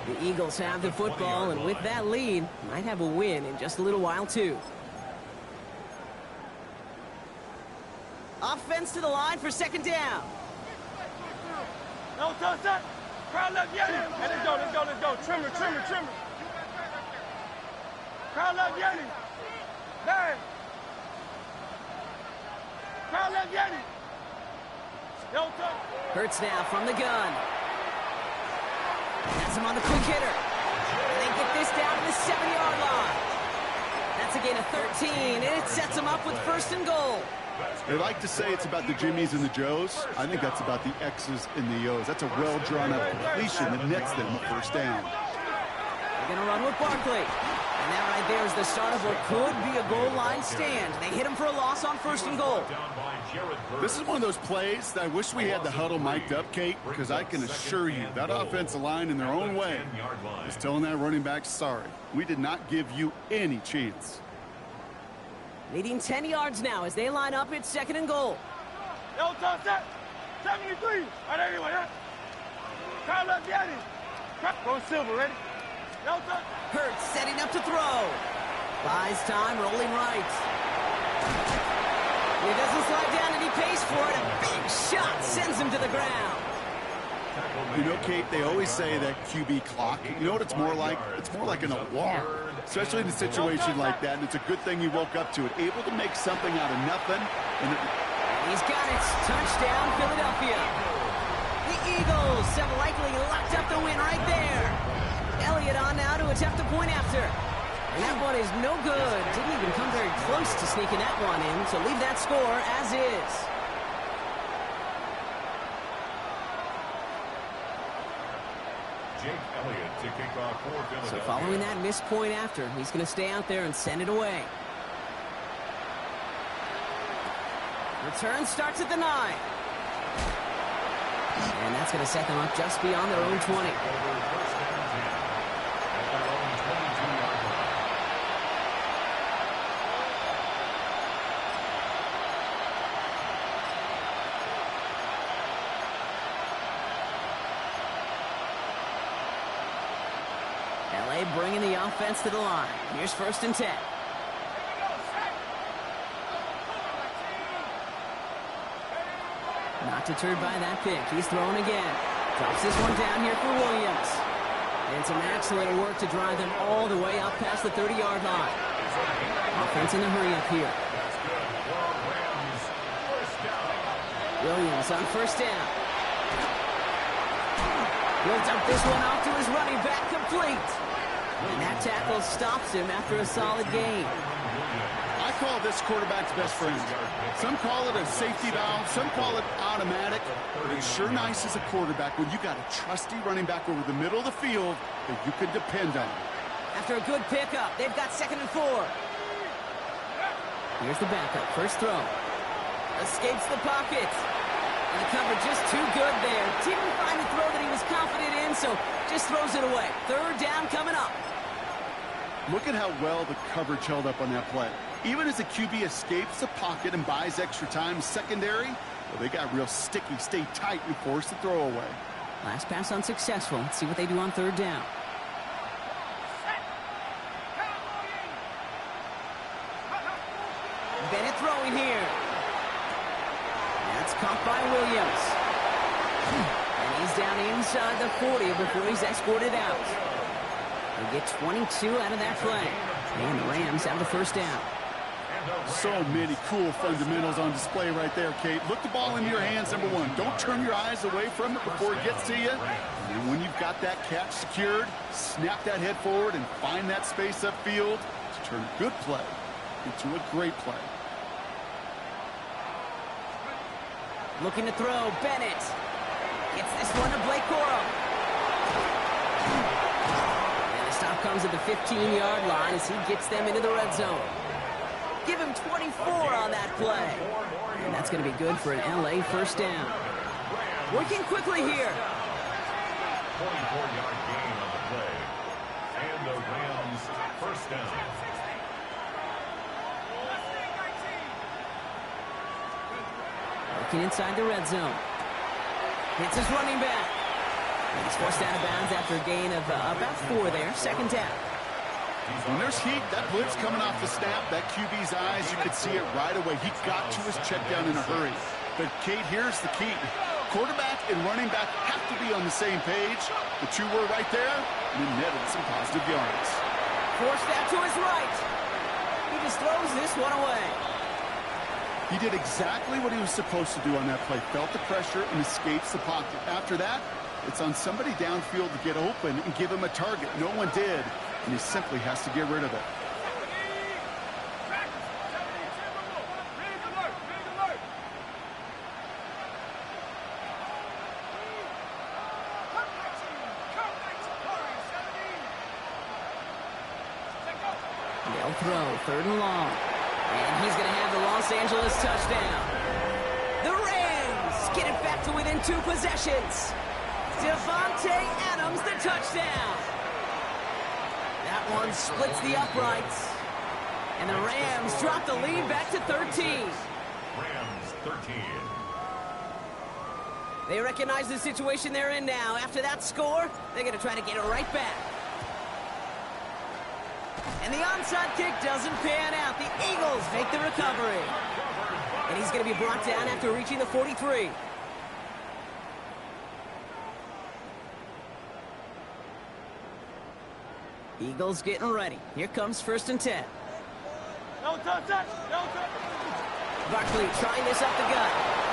Speaker 3: The Eagles have the football, and with that lead, might have a win in just a little while, too. Offense to the line for second down.
Speaker 6: No, touch that. Crowd left, Yeti. Hey, let's go. Trimmer. Crowd left, Yeti. Hey. Crowd left, Yeti. No, touch.
Speaker 3: Hurts now from the gun. Has him on the quick hitter. And they get this down to the 7-yard line. That's a gain of 13, and it sets them up with first and goal.
Speaker 5: They like to say it's about the Jimmies and the Joes. I think that's about the X's and the O's. That's a well-drawn-up completion that nets them a first down.
Speaker 3: going to run with Barkley. And that right there is the start of what could be a goal line stand. They hit him for a loss on 1st and goal.
Speaker 5: This is one of those plays that I wish we had the huddle mic'd up, Kate, because I can assure you that offensive line in their own way is telling that running back, sorry, we did not give you any chance.
Speaker 3: Leading 10 yards now as they line up. It's 2nd and goal.
Speaker 6: Yo, top set. 73. Right anyway, huh? Time left the alley. Go silver, ready? Yo, top.
Speaker 3: Hurts setting up to throw. Buys time, rolling right. He doesn't slide down and he pays for it. A big shot sends him to the ground.
Speaker 5: You know, Kate, they always say that QB clock. You know what it's more like? It's more like an alarm, especially in a situation like that. And it's a good thing you woke up to it, able to make something out of nothing. And
Speaker 3: he's got it. Touchdown, Philadelphia. The Eagles have likely locked up the win right there. Elliott on now to attempt a point after. And that one is no good. Didn't even come very close to sneaking that one in. So leave that score as is.
Speaker 4: Jake Elliott to kick off for Philadelphia.
Speaker 3: So following that missed point after, he's going to stay out there and send it away. Return starts at the 9. And that's going to set them up just beyond their own 20. LA bringing the offense to the line. Here's 1st and 10. Not deterred by that pick. He's throwing again. Drops this one down here for Williams. And some excellent work to drive them all the way up past the 30-yard line. Offense in a hurry up here. Williams on 1st down. He'll dump this one off to his running back, complete. And that tackle stops him after a solid gain.
Speaker 5: I call this quarterback's best friend. Some call it a safety valve, some call it automatic, but it's sure nice as a quarterback when you got a trusty running back over the middle of the field that you can depend on.
Speaker 3: After a good pickup, they've got 2nd and 4. Here's the backup, 1st throw. Escapes the pocket. And the cover just too good there. Didn't find the throw that he was confident in, so just throws it away. 3rd down coming up.
Speaker 5: Look at how well the coverage held up on that play. Even as the QB escapes the pocket and buys extra time secondary, well, they got real sticky, stay tight, and force the throw away.
Speaker 3: Last pass unsuccessful. Let's see what they do on 3rd down. Bennett throwing here. That's caught by Williams. And he's down inside the 40 before he's escorted out. They get 22 out of that play. And the Rams have the 1st down.
Speaker 5: So many cool fundamentals on display right there, Kate. Look the ball into your hands, number 1. Don't turn your eyes away from it before it gets to you. And when you've got that catch secured, snap that head forward and find that space upfield to turn a good play into a great play.
Speaker 3: Looking to throw, Bennett. Gets this one to Blake Corum. And the stop comes at the 15-yard line as he gets them into the red zone. Give him 24 on that play. And that's going to be good for an LA 1st down. Working quickly here.
Speaker 4: 24-yard gain on the play. And the Rams 1st down.
Speaker 3: Working inside the red zone. Hits his running back. And he's forced out of bounds after a gain of about 4 there. 2nd down.
Speaker 5: When there's heat, that blitz coming off the snap, that QB's eyes, you could see it right away. He got to his check down in a hurry. But, Kate, here's the key. Quarterback and running back have to be on the same page. The 2 were right there, and it netted some positive yards.
Speaker 3: Forced that to his right. He just throws this one away.
Speaker 5: He did exactly what he was supposed to do on that play. Felt the pressure and escapes the pocket. After that, it's on somebody downfield to get open and give him a target. No one did, and he simply has to get rid of it.
Speaker 3: They'll throw, 3rd and long. And he's going to have the Los Angeles touchdown. The Rams get it back to within 2 possessions. Devontae Adams, the touchdown. That one splits the uprights. And the Rams drop the lead back to 13.
Speaker 4: Rams 13.
Speaker 3: They recognize the situation they're in now. After that score, they're going to try to get it right back. And the onside kick doesn't pan out. The Eagles make the recovery. And he's going to be brought down after reaching the 43. Eagles getting ready. Here comes 1st and 10.
Speaker 6: No touch, no touch.
Speaker 3: Barkley trying this up the gut.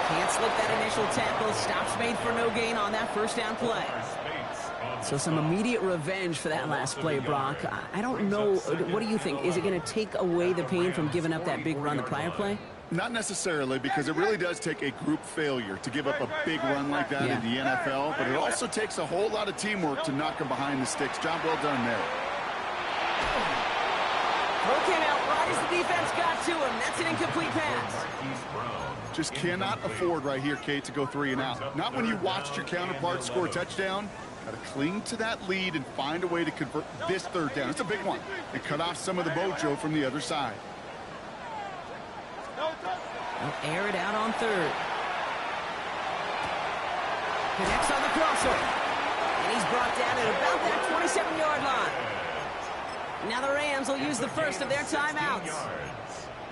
Speaker 3: Can't slip that initial tackle. Stops made for no gain on that 1st down play. So some immediate revenge for that last play, Brock. I don't know. What do you think? Is it going to take away the pain from giving up that big run the prior play?
Speaker 5: Not necessarily, because it really does take a group failure to give up a big run like that in the NFL, but it also takes a whole lot of teamwork to knock them behind the sticks. Job well done there.
Speaker 3: Throw came out right as the defense got to him. That's an incomplete pass.
Speaker 5: Just cannot afford right here, Kate, to go 3 and out. Not when you watched your counterpart score a touchdown. Got to cling to that lead and find a way to convert this 3rd down. It's a big one. And cut off some of the mojo from the other side.
Speaker 3: They'll air it out on 3rd. Connects on the crossover. And he's brought down at about that 27-yard line. Now the Rams will use the first of their timeouts.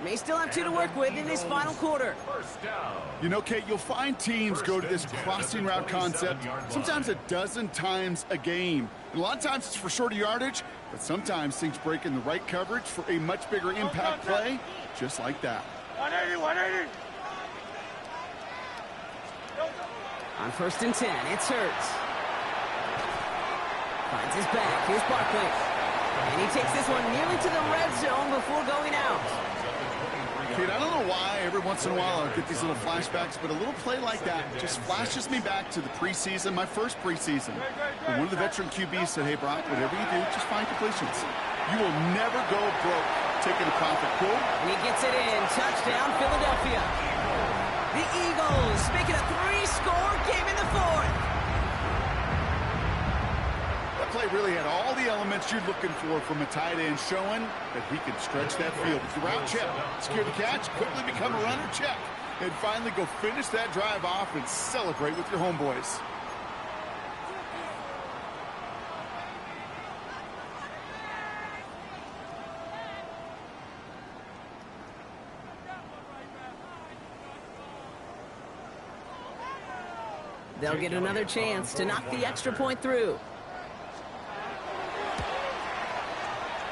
Speaker 3: May still have 2 to work with in this final quarter.
Speaker 5: You know, Kate, you'll find teams go to this crossing route concept sometimes a dozen times a game. And a lot of times it's for shorter yardage, but sometimes things break in the right coverage for a much bigger impact play, just like that.
Speaker 6: 180.
Speaker 3: On 1st and 10, it's Hurts. Finds his back. Here's Barkley. And he takes this one nearly to the red zone before going out.
Speaker 5: Kate, I don't know why every once in a while I'll get these little flashbacks, but a little play like that just flashes me back to the preseason, my first preseason. And one of the veteran QBs said, hey, Brock, whatever you do, just find completions. You will never go broke taking a profit pool.
Speaker 3: And he gets it in. Touchdown, Philadelphia. The Eagles make it a 3-score game in the 4th.
Speaker 5: That play really had all the elements you're looking for from a tight end, showing that he can stretch that field. It's the route check, secure the catch, quickly become a runner check, and finally go finish that drive off and celebrate with your homeboys.
Speaker 3: They'll get another chance to knock the extra point through.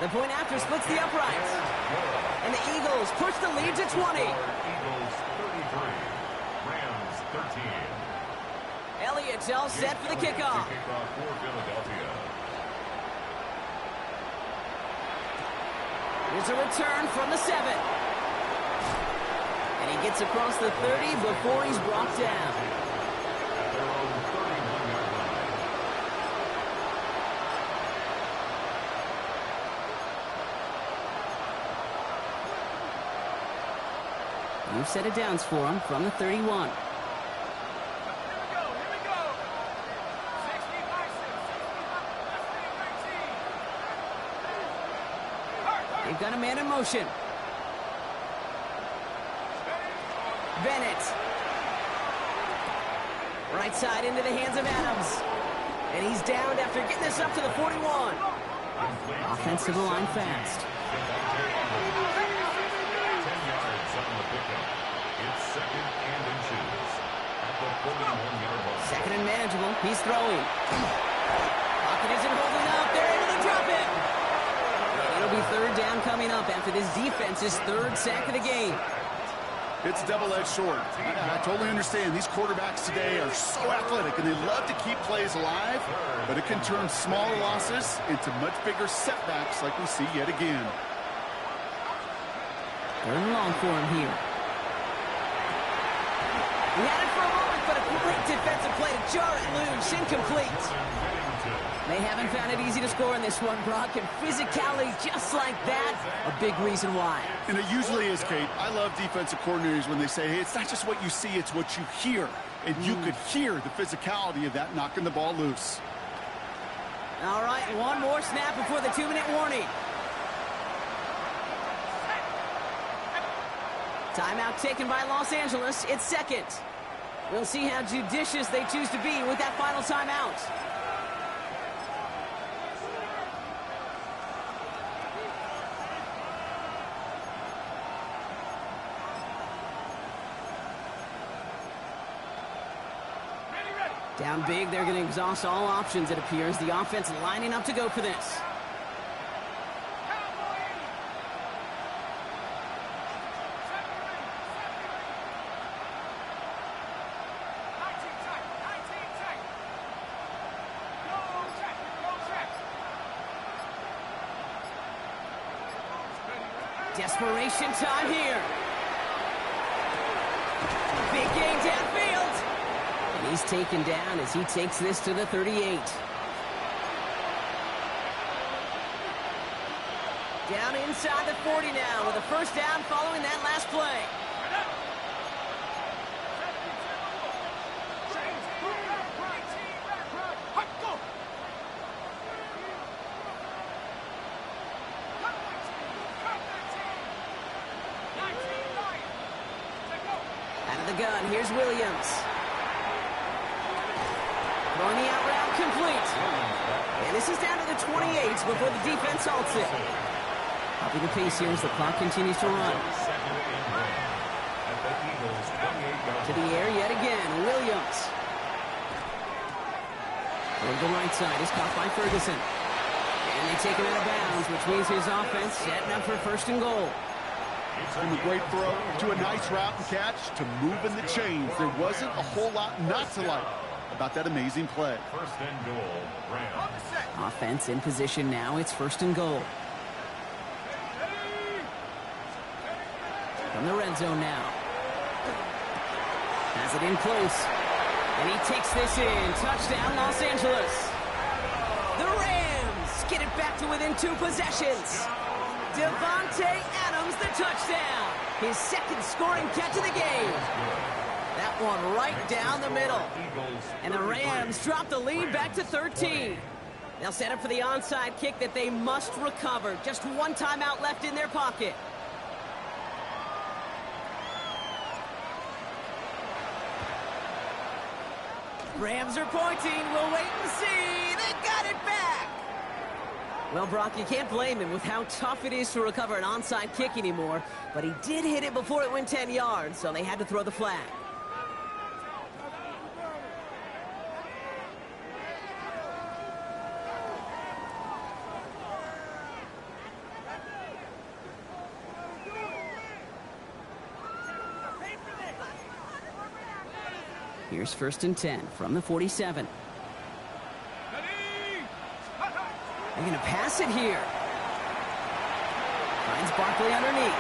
Speaker 3: The point after splits the uprights. And the Eagles push the lead to 20.
Speaker 4: Eagles 33, Rams 13.
Speaker 3: Elliott's all set for the kickoff.
Speaker 4: Kickoff for Philadelphia.
Speaker 3: Here's a return from the 7. And he gets across the 30 before he's brought down.
Speaker 4: At their own 31-yard line.
Speaker 3: New set of downs for him from the 31. They've got a man in motion. Bennett. Right side into the hands of Adams. And he's downed after getting this up to the 41. Offensive line fast.
Speaker 4: 10 yards on the pickup. It's 2nd and inches at the 41-yard line.
Speaker 3: 2nd and manageable. He's throwing. Pocket isn't holding up. They're able to drop it. It'll be 3rd down coming up after this defense's 3rd sack of the game.
Speaker 5: It's a double-edged sword. I totally understand. These quarterbacks today are so athletic, and they love to keep plays alive, but it can turn smaller losses into much bigger setbacks like we see yet again.
Speaker 3: 3rd and long for him here. He had it for a moment, but a great defensive play to jar it loose. Incomplete. They haven't found it easy to score in this one, Brock, and physicality just like that, a big reason why.
Speaker 5: And it usually is, Kate. I love defensive coordinators when they say, hey, it's not just what you see, it's what you hear. And you could hear the physicality of that knocking the ball loose.
Speaker 3: All right, one more snap before the 2-minute warning. Timeout taken by Los Angeles. It's second. We'll see how judicious they choose to be with that final timeout. Down big, they're going to exhaust all options, it appears. The offense lining up to go for this. Desperation time here. Big game downfield. And he's taken down as he takes this to the 38. Down inside the 40 now with a first down following that last play. Out of the gun, here's Williams. Throwing the out route complete. And this is down to the 28 before the defense halts it. Upping the pace here as the clock continues to run. To the air yet again, Williams. Over the right side is caught by Ferguson. And they take him out of bounds, which means his offense setting up for first and goal.
Speaker 5: From a great throw to a nice route and catch to moving the chains. There wasn't a whole lot not to like about that amazing play.
Speaker 4: First and goal, Rams.
Speaker 3: Offense in position now. It's first and goal. From the red zone now. Has it in close. And he takes this in. Touchdown, Los Angeles. The Rams get it back to within 2 possessions. Devontae Adams, the touchdown. His second scoring catch of the game. That one right down the middle. And the Rams drop the lead back to 13. They'll set up for the onside kick that they must recover. Just one timeout left in their pocket. Rams are pointing. We'll wait and see. They got it back. Well, Brock, you can't blame him with how tough it is to recover an onside kick anymore. But he did hit it before it went 10 yards, so they had to throw the flag. Here's first and 10 from the 47. They're going to pass it here. Finds Barkley underneath.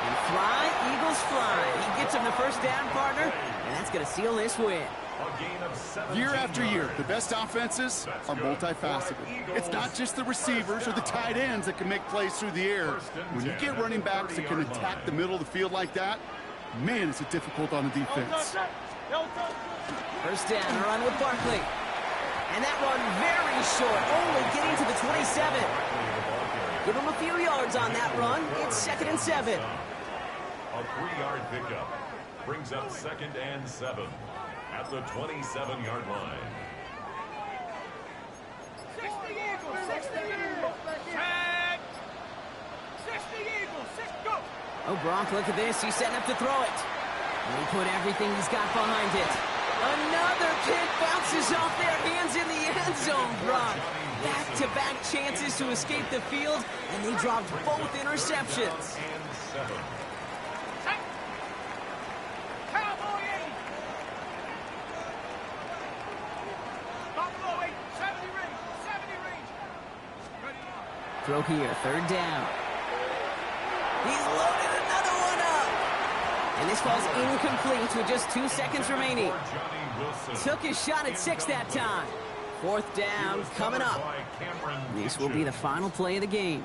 Speaker 3: And fly, Eagles fly. He gets him the first down, partner, and that's going to seal this win.
Speaker 5: Year after year, the best offenses are multifaceted. It's not just the receivers or the tight ends that can make plays through the air. When you get running backs that can attack the middle of the field like that, man, is it difficult on the defense.
Speaker 3: First down, a run with Barkley. And that run very short, only getting to the 27. Give him a few yards on that run. It's second and 7.
Speaker 4: A 3-yard pickup brings up second and 7 at the 27-yard line.
Speaker 6: 60 Eagles, 60 Eagles. 60 Eagles, 6 go.
Speaker 3: Oh, Brock, look at this. He's setting up to throw it. And he put everything he's got behind it. Another kick bounces off their hands in the end zone, Brock. Back-to-back chances to escape the field, and they dropped both interceptions.
Speaker 6: Cowboy 8. Buffalo 8, 70 range, 70 range.
Speaker 3: Throw here, third down. He's loaded another one up. And this falls incomplete with just 2 seconds remaining. Took his shot at 6 that time. 4th down coming up. This will be the final play of the game.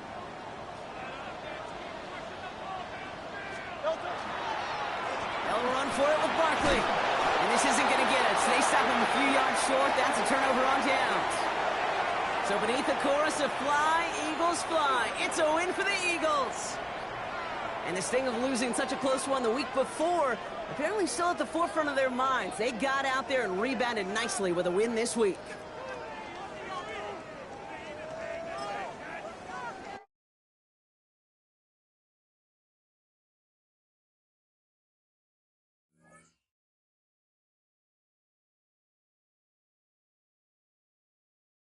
Speaker 3: They'll run for it with Barkley. And this isn't going to get it. So they stop him a few yards short. That's a turnover on downs. So beneath the chorus of fly, Eagles fly. It's a win for the Eagles. And the sting of losing such a close one the week before apparently still at the forefront of their minds. They got out there and rebounded nicely with a win this week.